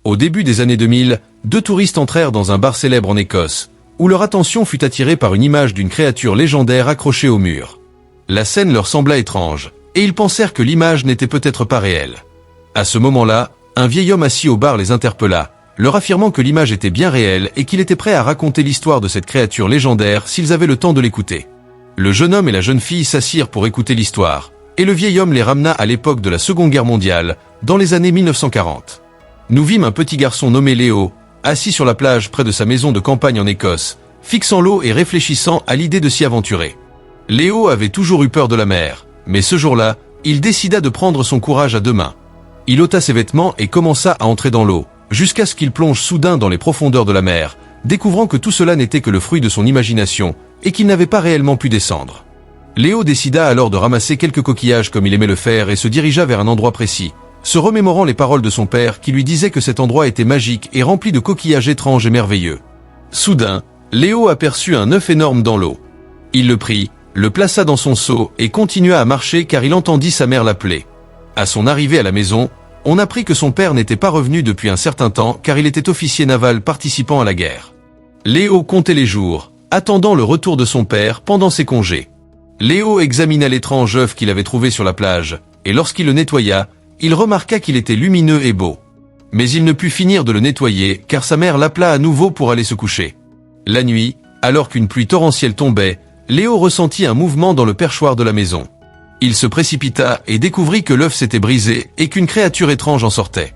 Au début des années 2000, deux touristes entrèrent dans un bar célèbre en Écosse, où leur attention fut attirée par une image d'une créature légendaire accrochée au mur. La scène leur sembla étrange, et ils pensèrent que l'image n'était peut-être pas réelle. À ce moment-là, un vieil homme assis au bar les interpella, leur affirmant que l'image était bien réelle et qu'il était prêt à raconter l'histoire de cette créature légendaire s'ils avaient le temps de l'écouter. Le jeune homme et la jeune fille s'assirent pour écouter l'histoire, et le vieil homme les ramena à l'époque de la Seconde Guerre mondiale, dans les années 1940. Nous vîmes un petit garçon nommé Léo, assis sur la plage près de sa maison de campagne en Écosse, fixant l'eau et réfléchissant à l'idée de s'y aventurer. Léo avait toujours eu peur de la mer, mais ce jour-là, il décida de prendre son courage à deux mains. Il ôta ses vêtements et commença à entrer dans l'eau, jusqu'à ce qu'il plonge soudain dans les profondeurs de la mer, découvrant que tout cela n'était que le fruit de son imagination, et qu'il n'avait pas réellement pu descendre. Léo décida alors de ramasser quelques coquillages comme il aimait le faire et se dirigea vers un endroit précis, se remémorant les paroles de son père qui lui disait que cet endroit était magique et rempli de coquillages étranges et merveilleux. Soudain, Léo aperçut un œuf énorme dans l'eau. Il le prit, le plaça dans son seau et continua à marcher car il entendit sa mère l'appeler. À son arrivée à la maison, on apprit que son père n'était pas revenu depuis un certain temps car il était officier naval participant à la guerre. Léo comptait les jours, attendant le retour de son père pendant ses congés. Léo examina l'étrange œuf qu'il avait trouvé sur la plage, et lorsqu'il le nettoya, il remarqua qu'il était lumineux et beau. Mais il ne put finir de le nettoyer car sa mère l'appela à nouveau pour aller se coucher. La nuit, alors qu'une pluie torrentielle tombait, Léo ressentit un mouvement dans le perchoir de la maison. Il se précipita et découvrit que l'œuf s'était brisé et qu'une créature étrange en sortait.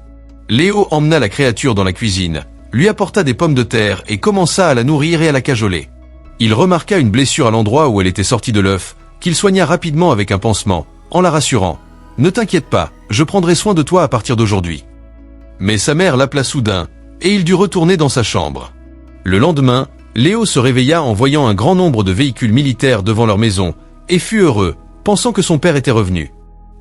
Léo emmena la créature dans la cuisine, lui apporta des pommes de terre et commença à la nourrir et à la cajoler. Il remarqua une blessure à l'endroit où elle était sortie de l'œuf, qu'il soigna rapidement avec un pansement, en la rassurant. « Ne t'inquiète pas, je prendrai soin de toi à partir d'aujourd'hui. » Mais sa mère l'appela soudain, et il dut retourner dans sa chambre. Le lendemain, Léo se réveilla en voyant un grand nombre de véhicules militaires devant leur maison, et fut heureux, pensant que son père était revenu.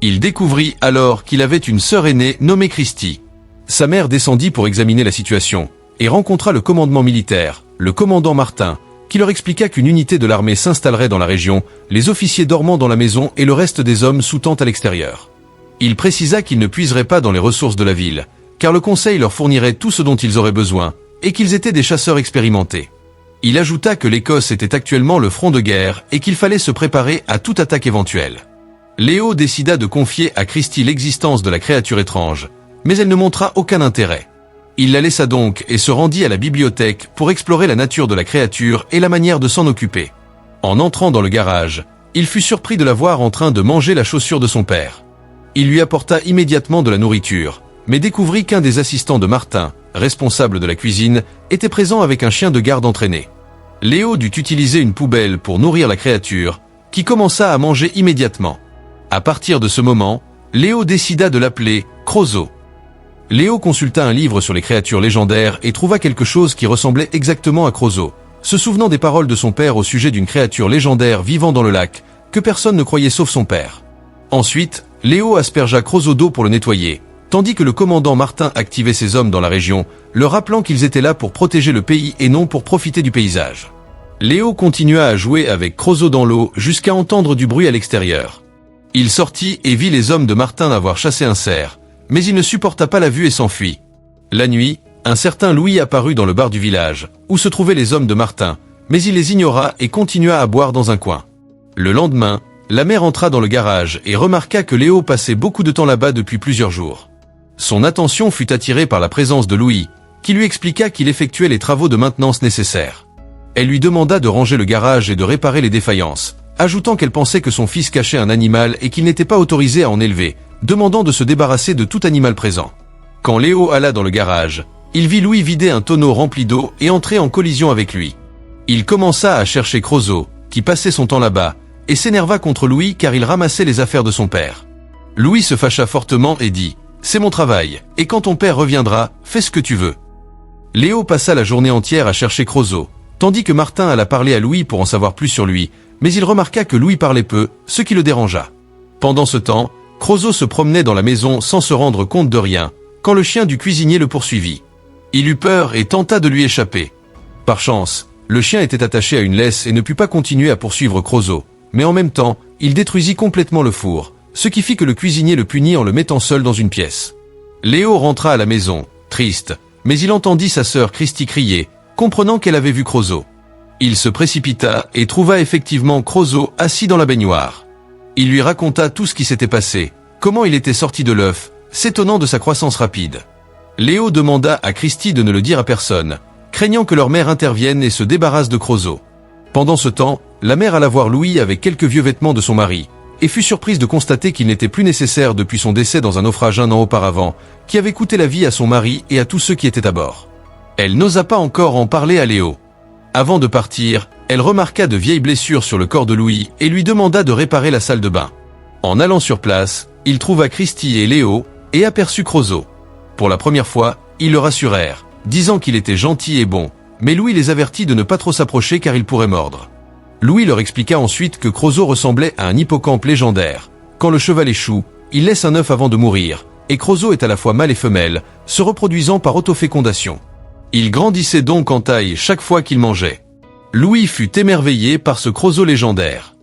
Il découvrit alors qu'il avait une sœur aînée nommée Christy. Sa mère descendit pour examiner la situation, et rencontra le commandement militaire, le commandant Martin, qui leur expliqua qu'une unité de l'armée s'installerait dans la région, les officiers dormant dans la maison et le reste des hommes sous tente à l'extérieur. Il précisa qu'ils ne puiseraient pas dans les ressources de la ville, car le conseil leur fournirait tout ce dont ils auraient besoin, et qu'ils étaient des chasseurs expérimentés. Il ajouta que l'Écosse était actuellement le front de guerre et qu'il fallait se préparer à toute attaque éventuelle. Léo décida de confier à Christy l'existence de la créature étrange, mais elle ne montra aucun intérêt. Il la laissa donc et se rendit à la bibliothèque pour explorer la nature de la créature et la manière de s'en occuper. En entrant dans le garage, il fut surpris de la voir en train de manger la chaussure de son père. Il lui apporta immédiatement de la nourriture, mais découvrit qu'un des assistants de Martin, responsable de la cuisine, était présent avec un chien de garde entraîné. Léo dut utiliser une poubelle pour nourrir la créature, qui commença à manger immédiatement. À partir de ce moment, Léo décida de l'appeler Krozo. Léo consulta un livre sur les créatures légendaires et trouva quelque chose qui ressemblait exactement à Krozo, se souvenant des paroles de son père au sujet d'une créature légendaire vivant dans le lac, que personne ne croyait sauf son père. Ensuite, Léo aspergea Krozo d'eau pour le nettoyer, tandis que le commandant Martin activait ses hommes dans la région, leur rappelant qu'ils étaient là pour protéger le pays et non pour profiter du paysage. Léo continua à jouer avec Krozo dans l'eau jusqu'à entendre du bruit à l'extérieur. Il sortit et vit les hommes de Martin avoir chassé un cerf, mais il ne supporta pas la vue et s'enfuit. La nuit, un certain Louis apparut dans le bar du village, où se trouvaient les hommes de Martin, mais il les ignora et continua à boire dans un coin. Le lendemain, la mère entra dans le garage et remarqua que Léo passait beaucoup de temps là-bas depuis plusieurs jours. Son attention fut attirée par la présence de Louis, qui lui expliqua qu'il effectuait les travaux de maintenance nécessaires. Elle lui demanda de ranger le garage et de réparer les défaillances, ajoutant qu'elle pensait que son fils cachait un animal et qu'il n'était pas autorisé à en élever, demandant de se débarrasser de tout animal présent. Quand Léo alla dans le garage, il vit Louis vider un tonneau rempli d'eau et entrer en collision avec lui. Il commença à chercher Krozo, qui passait son temps là-bas, et s'énerva contre Louis car il ramassait les affaires de son père. Louis se fâcha fortement et dit « C'est mon travail, et quand ton père reviendra, fais ce que tu veux. » Léo passa la journée entière à chercher Krozo, tandis que Martin alla parler à Louis pour en savoir plus sur lui, mais il remarqua que Louis parlait peu, ce qui le dérangea. Pendant ce temps, Krozo se promenait dans la maison sans se rendre compte de rien, quand le chien du cuisinier le poursuivit. Il eut peur et tenta de lui échapper. Par chance, le chien était attaché à une laisse et ne put pas continuer à poursuivre Krozo, mais en même temps, il détruisit complètement le four, ce qui fit que le cuisinier le punit en le mettant seul dans une pièce. Léo rentra à la maison, triste, mais il entendit sa sœur Christie crier, comprenant qu'elle avait vu Crozot. Il se précipita et trouva effectivement Crozot assis dans la baignoire. Il lui raconta tout ce qui s'était passé, comment il était sorti de l'œuf, s'étonnant de sa croissance rapide. Léo demanda à Christie de ne le dire à personne, craignant que leur mère intervienne et se débarrasse de Crozot. Pendant ce temps, la mère alla voir Louis avec quelques vieux vêtements de son mari, et fut surprise de constater qu'il n'était plus nécessaire depuis son décès dans un naufrage un an auparavant, qui avait coûté la vie à son mari et à tous ceux qui étaient à bord. Elle n'osa pas encore en parler à Léo. Avant de partir, elle remarqua de vieilles blessures sur le corps de Louis et lui demanda de réparer la salle de bain. En allant sur place, il trouva Christie et Léo, et aperçut Crozot. Pour la première fois, ils le rassurèrent, disant qu'il était gentil et bon, mais Louis les avertit de ne pas trop s'approcher car il pourrait mordre. Louis leur expliqua ensuite que Crozot ressemblait à un hippocampe légendaire. Quand le cheval échoue, il laisse un œuf avant de mourir, et Crozot est à la fois mâle et femelle, se reproduisant par autofécondation. Il grandissait donc en taille chaque fois qu'il mangeait. Louis fut émerveillé par ce Crozot légendaire.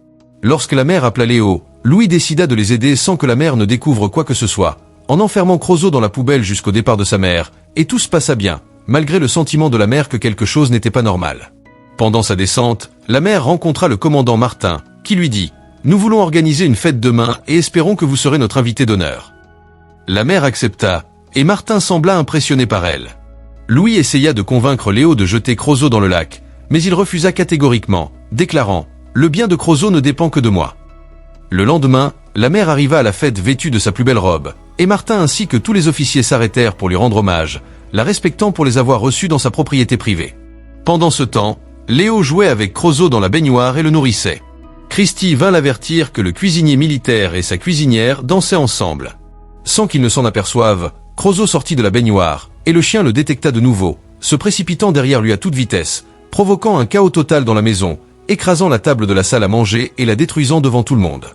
Lorsque la mère appela Léo, Louis décida de les aider sans que la mère ne découvre quoi que ce soit, en enfermant Crozot dans la poubelle jusqu'au départ de sa mère, et tout se passa bien, malgré le sentiment de la mère que quelque chose n'était pas normal. Pendant sa descente, la mère rencontra le commandant Martin, qui lui dit « Nous voulons organiser une fête demain et espérons que vous serez notre invité d'honneur. » La mère accepta, et Martin sembla impressionné par elle. Louis essaya de convaincre Léo de jeter Crozot dans le lac, mais il refusa catégoriquement, déclarant « Le bien de Crozot ne dépend que de moi. » Le lendemain, la mère arriva à la fête vêtue de sa plus belle robe, et Martin ainsi que tous les officiers s'arrêtèrent pour lui rendre hommage, la respectant pour les avoir reçus dans sa propriété privée. Pendant ce temps, Léo jouait avec Crozot dans la baignoire et le nourrissait. Christie vint l'avertir que le cuisinier militaire et sa cuisinière dansaient ensemble. Sans qu'il ne s'en aperçoive, Crozot sortit de la baignoire, et le chien le détecta de nouveau, se précipitant derrière lui à toute vitesse, provoquant un chaos total dans la maison, écrasant la table de la salle à manger et la détruisant devant tout le monde.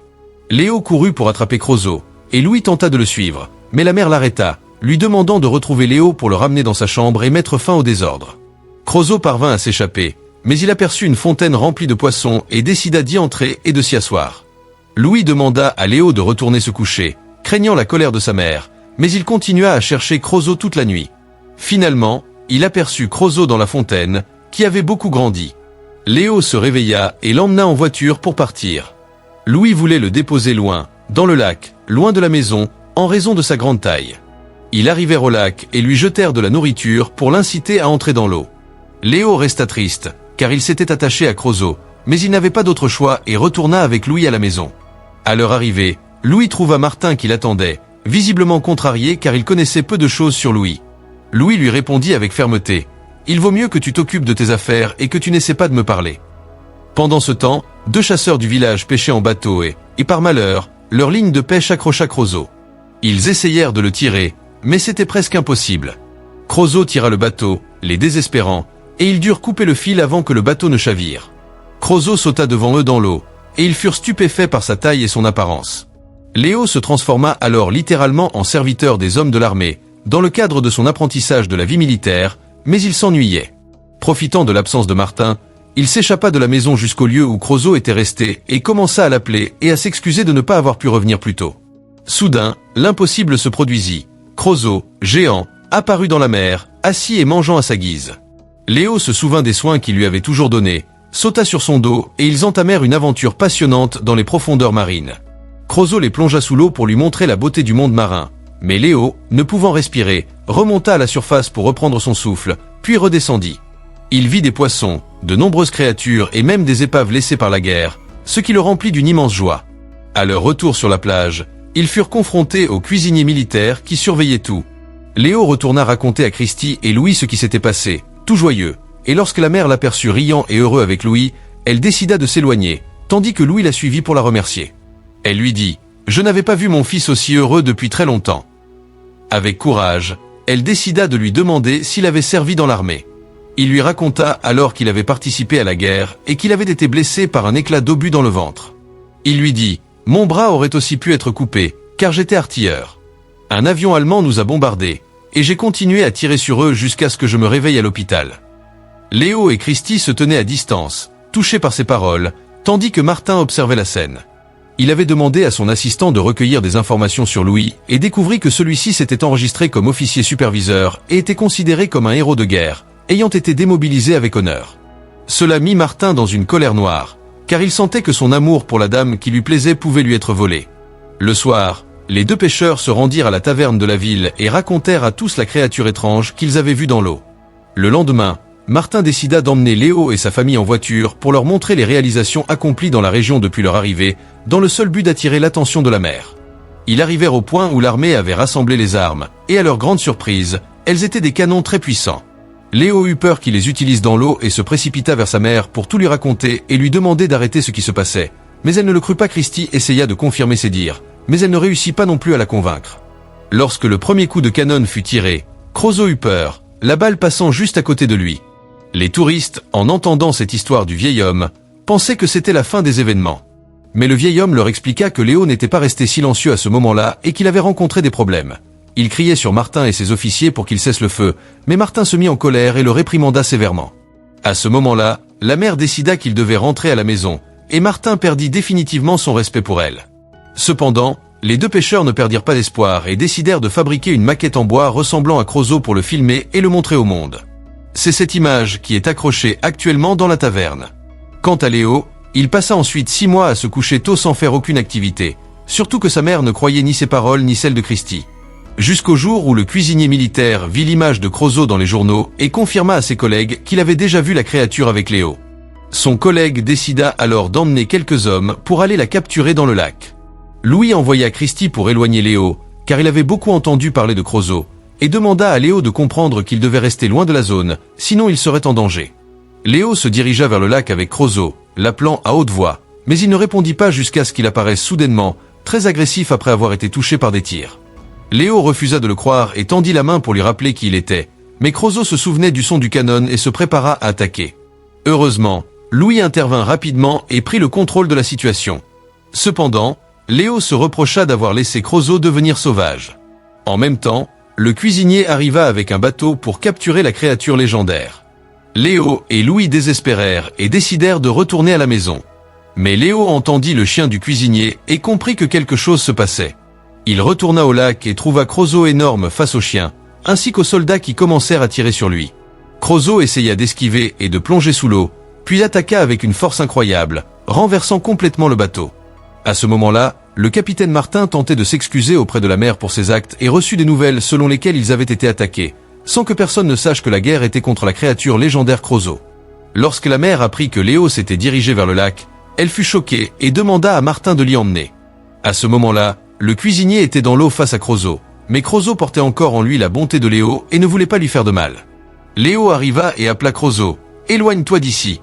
Léo courut pour attraper Crozot, et Louis tenta de le suivre, mais la mère l'arrêta, lui demandant de retrouver Léo pour le ramener dans sa chambre et mettre fin au désordre. Crozot parvint à s'échapper, mais il aperçut une fontaine remplie de poissons et décida d'y entrer et de s'y asseoir. Louis demanda à Léo de retourner se coucher, craignant la colère de sa mère, mais il continua à chercher Crozot toute la nuit. Finalement, il aperçut Crozot dans la fontaine, qui avait beaucoup grandi. Léo se réveilla et l'emmena en voiture pour partir. Louis voulait le déposer loin, dans le lac, loin de la maison, en raison de sa grande taille. Ils arrivèrent au lac et lui jetèrent de la nourriture pour l'inciter à entrer dans l'eau. Léo resta triste, car il s'était attaché à Crozot, mais il n'avait pas d'autre choix et retourna avec Louis à la maison. À leur arrivée, Louis trouva Martin qui l'attendait, visiblement contrarié car il connaissait peu de choses sur Louis. Louis lui répondit avec fermeté « Il vaut mieux que tu t'occupes de tes affaires et que tu n'essaies pas de me parler. » Pendant ce temps, 2 chasseurs du village pêchaient en bateau et par malheur, leur ligne de pêche accrocha Crozot. Ils essayèrent de le tirer, mais c'était presque impossible. Crozot tira le bateau, les désespérant, et ils durent couper le fil avant que le bateau ne chavire. Crozot sauta devant eux dans l'eau, et ils furent stupéfaits par sa taille et son apparence. Léo se transforma alors littéralement en serviteur des hommes de l'armée, dans le cadre de son apprentissage de la vie militaire, mais il s'ennuyait. Profitant de l'absence de Martin, il s'échappa de la maison jusqu'au lieu où Crozot était resté et commença à l'appeler et à s'excuser de ne pas avoir pu revenir plus tôt. Soudain, l'impossible se produisit. Crozot, géant, apparut dans la mer, assis et mangeant à sa guise. Léo se souvint des soins qu'il lui avait toujours donnés, sauta sur son dos et ils entamèrent une aventure passionnante dans les profondeurs marines. Crozot les plongea sous l'eau pour lui montrer la beauté du monde marin, mais Léo, ne pouvant respirer, remonta à la surface pour reprendre son souffle, puis redescendit. Il vit des poissons, de nombreuses créatures et même des épaves laissées par la guerre, ce qui le remplit d'une immense joie. À leur retour sur la plage, ils furent confrontés au cuisinier militaire qui surveillait tout. Léo retourna raconter à Christie et Louis ce qui s'était passé, tout joyeux, et lorsque la mère l'aperçut riant et heureux avec Louis, elle décida de s'éloigner, tandis que Louis la suivit pour la remercier. Elle lui dit « Je n'avais pas vu mon fils aussi heureux depuis très longtemps. » Avec courage, elle décida de lui demander s'il avait servi dans l'armée. Il lui raconta alors qu'il avait participé à la guerre et qu'il avait été blessé par un éclat d'obus dans le ventre. Il lui dit « Mon bras aurait aussi pu être coupé, car j'étais artilleur. Un avion allemand nous a bombardés, et j'ai continué à tirer sur eux jusqu'à ce que je me réveille à l'hôpital. » Léo et Christie se tenaient à distance, touchés par ces paroles, tandis que Martin observait la scène. Il avait demandé à son assistant de recueillir des informations sur Louis et découvrit que celui-ci s'était enregistré comme officier superviseur et était considéré comme un héros de guerre, ayant été démobilisé avec honneur. Cela mit Martin dans une colère noire, car il sentait que son amour pour la dame qui lui plaisait pouvait lui être volé. Le soir, les deux pêcheurs se rendirent à la taverne de la ville et racontèrent à tous la créature étrange qu'ils avaient vue dans l'eau. Le lendemain, Martin décida d'emmener Léo et sa famille en voiture pour leur montrer les réalisations accomplies dans la région depuis leur arrivée, dans le seul but d'attirer l'attention de la mer. Ils arrivèrent au point où l'armée avait rassemblé les armes, et à leur grande surprise, elles étaient des canons très puissants. Léo eut peur qu'il les utilise dans l'eau et se précipita vers sa mère pour tout lui raconter et lui demander d'arrêter ce qui se passait. Mais elle ne le crut pas. Christie essaya de confirmer ses dires, mais elle ne réussit pas non plus à la convaincre. Lorsque le premier coup de canon fut tiré, Crozot eut peur, la balle passant juste à côté de lui. Les touristes, en entendant cette histoire du vieil homme, pensaient que c'était la fin des événements. Mais le vieil homme leur expliqua que Léo n'était pas resté silencieux à ce moment-là et qu'il avait rencontré des problèmes. Il criait sur Martin et ses officiers pour qu'ils cessent le feu, mais Martin se mit en colère et le réprimanda sévèrement. À ce moment-là, la mère décida qu'il devait rentrer à la maison, et Martin perdit définitivement son respect pour elle. Cependant, les deux pêcheurs ne perdirent pas d'espoir et décidèrent de fabriquer une maquette en bois ressemblant à Crozot pour le filmer et le montrer au monde. C'est cette image qui est accrochée actuellement dans la taverne. Quant à Léo, il passa ensuite 6 mois à se coucher tôt sans faire aucune activité, surtout que sa mère ne croyait ni ses paroles ni celles de Christie. Jusqu'au jour où le cuisinier militaire vit l'image de Crozot dans les journaux et confirma à ses collègues qu'il avait déjà vu la créature avec Léo. Son collègue décida alors d'emmener quelques hommes pour aller la capturer dans le lac. Louis envoya Christie pour éloigner Léo, car il avait beaucoup entendu parler de Crozot, et demanda à Léo de comprendre qu'il devait rester loin de la zone, sinon il serait en danger. Léo se dirigea vers le lac avec Crozot, l'appelant à haute voix, mais il ne répondit pas jusqu'à ce qu'il apparaisse soudainement, très agressif après avoir été touché par des tirs. Léo refusa de le croire et tendit la main pour lui rappeler qui il était, mais Crozot se souvenait du son du canon et se prépara à attaquer. Heureusement, Louis intervint rapidement et prit le contrôle de la situation. Cependant, Léo se reprocha d'avoir laissé Crozot devenir sauvage. En même temps, le cuisinier arriva avec un bateau pour capturer la créature légendaire. Léo et Louis désespérèrent et décidèrent de retourner à la maison. Mais Léo entendit le chien du cuisinier et comprit que quelque chose se passait. Il retourna au lac et trouva Crozot énorme face au chien, ainsi qu'aux soldats qui commencèrent à tirer sur lui. Crozot essaya d'esquiver et de plonger sous l'eau, puis attaqua avec une force incroyable, renversant complètement le bateau. À ce moment-là, le capitaine Martin tentait de s'excuser auprès de la mer pour ses actes et reçut des nouvelles selon lesquelles ils avaient été attaqués, sans que personne ne sache que la guerre était contre la créature légendaire Crozot. Lorsque la mère apprit que Léo s'était dirigé vers le lac, elle fut choquée et demanda à Martin de l'y emmener. À ce moment-là, le cuisinier était dans l'eau face à Crozot, mais Crozot portait encore en lui la bonté de Léo et ne voulait pas lui faire de mal. Léo arriva et appela Crozot, « Éloigne-toi d'ici !»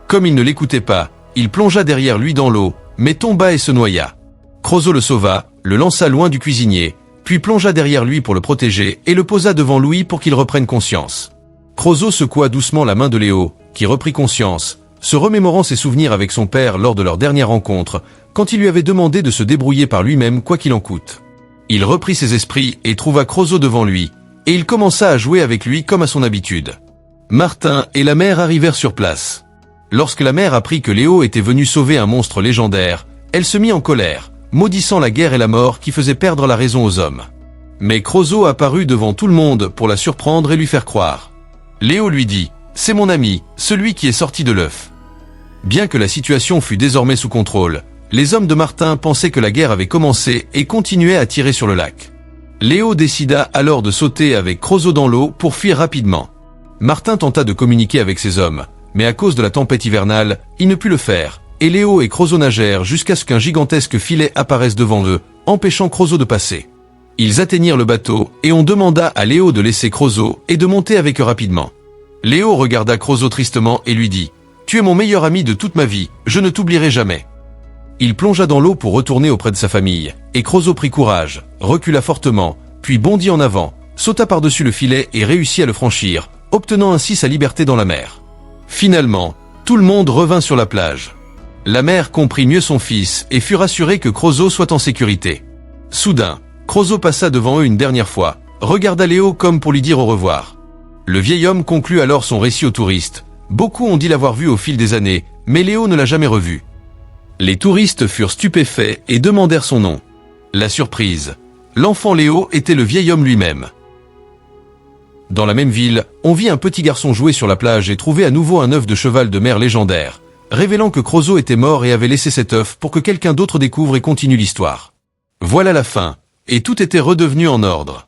Comme il ne l'écoutait pas, il plongea derrière lui dans l'eau, mais tomba et se noya. Crozot le sauva, le lança loin du cuisinier, puis plongea derrière lui pour le protéger et le posa devant Louis pour qu'il reprenne conscience. Crozot secoua doucement la main de Léo, qui reprit conscience, se remémorant ses souvenirs avec son père lors de leur dernière rencontre, quand il lui avait demandé de se débrouiller par lui-même quoi qu'il en coûte. Il reprit ses esprits et trouva Crozot devant lui, et il commença à jouer avec lui comme à son habitude. Martin et la mère arrivèrent sur place. Lorsque la mère apprit que Léo était venu sauver un monstre légendaire, elle se mit en colère, maudissant la guerre et la mort qui faisaient perdre la raison aux hommes. Mais Crozot apparut devant tout le monde pour la surprendre et lui faire croire. Léo lui dit « C'est mon ami, celui qui est sorti de l'œuf ». Bien que la situation fût désormais sous contrôle, les hommes de Martin pensaient que la guerre avait commencé et continuaient à tirer sur le lac. Léo décida alors de sauter avec Crozot dans l'eau pour fuir rapidement. Martin tenta de communiquer avec ses hommes, mais à cause de la tempête hivernale, il ne put le faire, et Léo et Crozot nagèrent jusqu'à ce qu'un gigantesque filet apparaisse devant eux, empêchant Crozot de passer. Ils atteignirent le bateau, et on demanda à Léo de laisser Crozot et de monter avec eux rapidement. Léo regarda Crozot tristement et lui dit « Tu es mon meilleur ami de toute ma vie, je ne t'oublierai jamais ». Il plongea dans l'eau pour retourner auprès de sa famille, et Crozot prit courage, recula fortement, puis bondit en avant, sauta par-dessus le filet et réussit à le franchir, obtenant ainsi sa liberté dans la mer. Finalement, tout le monde revint sur la plage. La mère comprit mieux son fils et fut rassurée que Crozot soit en sécurité. Soudain, Crozot passa devant eux une dernière fois, regarda Léo comme pour lui dire au revoir. Le vieil homme conclut alors son récit aux touristes. Beaucoup ont dit l'avoir vu au fil des années, mais Léo ne l'a jamais revu. Les touristes furent stupéfaits et demandèrent son nom. La surprise. L'enfant Léo était le vieil homme lui-même. Dans la même ville, on vit un petit garçon jouer sur la plage et trouver à nouveau un œuf de cheval de mer légendaire, révélant que Crozo était mort et avait laissé cet œuf pour que quelqu'un d'autre découvre et continue l'histoire. Voilà la fin, et tout était redevenu en ordre.